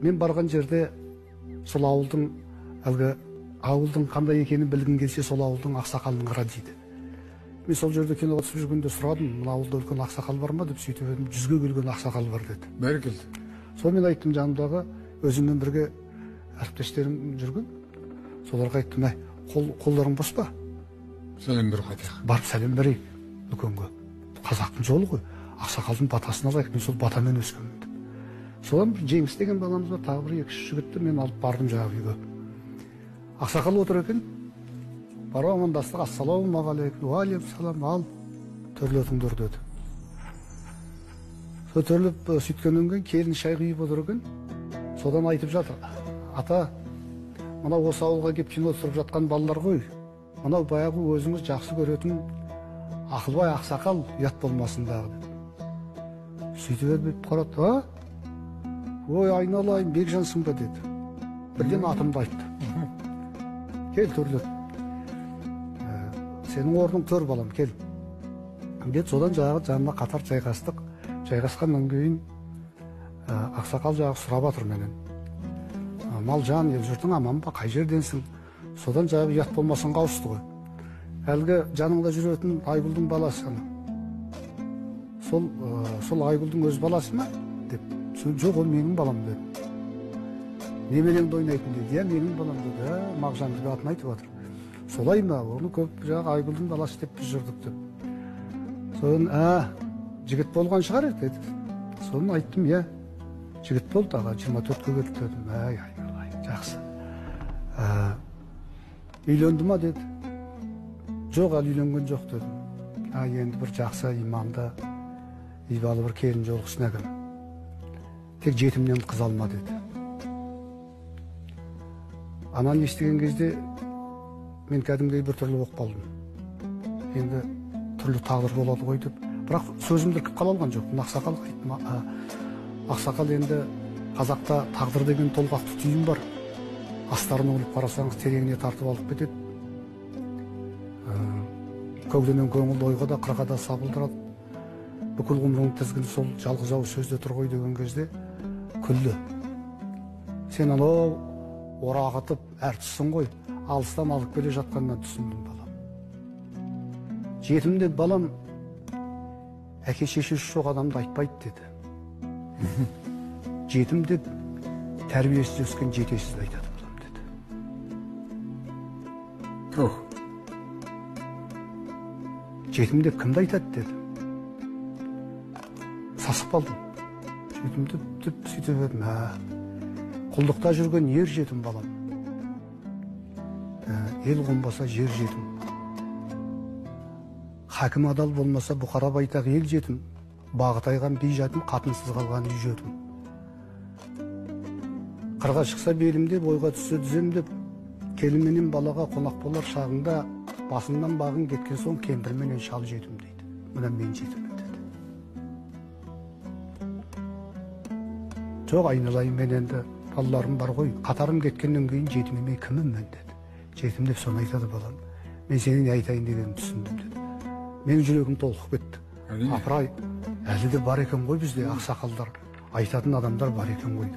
Мен барған жерде сол ауылдың қандай екенін білгің келсе, сол ауылдың ақсақалын қара дейді. Мен сол жерде киноға түсіп жүргенде сұрадым, мына ауылда үлкен ақсақал бар ма деп, сөйтіп едім, 100-ге келген ақсақал бар деді. Бәрекелді. Сол мен айттым, жанымдағы өзіммен бірге әріптестерім жүрген. Соларға айттым, қолдарың бос па? Сәлем бір қайтақ. Барып сәлем берейік үлкенге. Қазақтың жолы ғой. Ақсақалдың батасын алайық, мен сол батамен өскенмін деп. Содан Жеңіс деген баламыз бар, тағы бір 2-3 жігітті мен алып бардым жаңағы үйге. Ақсақал отыр екен. Барып амандастық, ассалаумағалейкум, уағалейкумассалам, ал төрлетіңдер деді. Сол төрлеп сөйткеннен кейін келін шай құйып отыр екен. Содан айтып жатыр, ата, мына осы ауылға келіп кино түсіріп жатқан балалар ғой. Мынау баяғы өзіңіз жақсы көретін Ақылбай ақсақал ұят болмасындағы деді. Сөйтіп өтіп қарады, ой айналайын, Бекжансың ба деді. Бірден атымды айтты. Кел төрлет. Сенің орның төр балам, кел. Деді, содан жағы жанына қатар жайғастық. Жайғасқаннан кейін ақсақал жағы сұрап жатыр менен. Мал жан, ел жұртың аман ба, қай жерденсің? Содан жағы ұят болмасың қауысты ғой. Әлгі жаныңда жүретін Айгүлдің баласы. Сол Айгүлдің өз баласы ма? Деп. Жоқ, ол менің балам деді. Немереңді ойнайтын деді. Я, менің балам деді. Мағжан деп атын айтып жатыр. Солай ма? Оны көп жағы Айгүлдің баласы деп біз жүрдік деп. Содан, жігіт болған шығар деді. Соны айттым, я, жігіт болды аға, 24-ке келді дедім. Айналайын, жақсы. Үйленді ма деді. Жоқ, әлі үйленген жоқ дедім. Енді бір жақсы иманды, ибалы бір келін жолғысын әкім. Тек жетімнен қыз алма деді. Ананы естіген кезде мен кәдімгідей бір түрлі болып қалдым. Енді түрлі тағдыр болады ғой деп. Бірақ сөзімді іркіп қала алған жоқпын. Ақсақалға айттым, ақсақал, енді қазақта тағдыр деген толғақты түйін бар. Астарын өліп қарасаңыз тереңіне тартып алып кетеді. Көгденен көңіл ойға да, қырға да сабылдырады. Бүкіл ғұмырың тізгіні сол жалғыз ауыз сөзде тұр ғой деген кезде күлді. Сен анау орағытып әртіссің ғой, алыстан алып келе жатқаннан түсіндім балам. Жетімде балам әке шешесі жоқ адамды айтпайды деді. Жетім деп тәрбиесіз өскен жетесіз айтады балам деді. Жетім деп кімді айтады деді. Сасып қалдым. Жетім деп сөйтіп едім. Құлдықта жүрген ер жетім балам. Ел қонбаса жер жетім. Хакім адал болмаса бұқара байтақ ел жетім. Бағыт айған би жетім, қатынсыз қалған үй жетім. Қырға шықса белімде, бойға түссе дүземдеп, келінменен балаға қонақ болар шағында, басыңнан бағын кеткен соң кемпірменен шал жетім дейді. Мына мен жетіммін деді. Жоқ, айналайын, мен енді балаларым бар ғой, қатарым кеткеннен кейін жетім емей кімім мен деді. Жетім деп соны айтады балам. Мен сенің не айтайын дегенін түсіндім деді. Менің жүрегім толқып кетті. Апырай, әлі де бар екен ғой бізде ақсақалдар, айтатын адамдар бар екен ғой.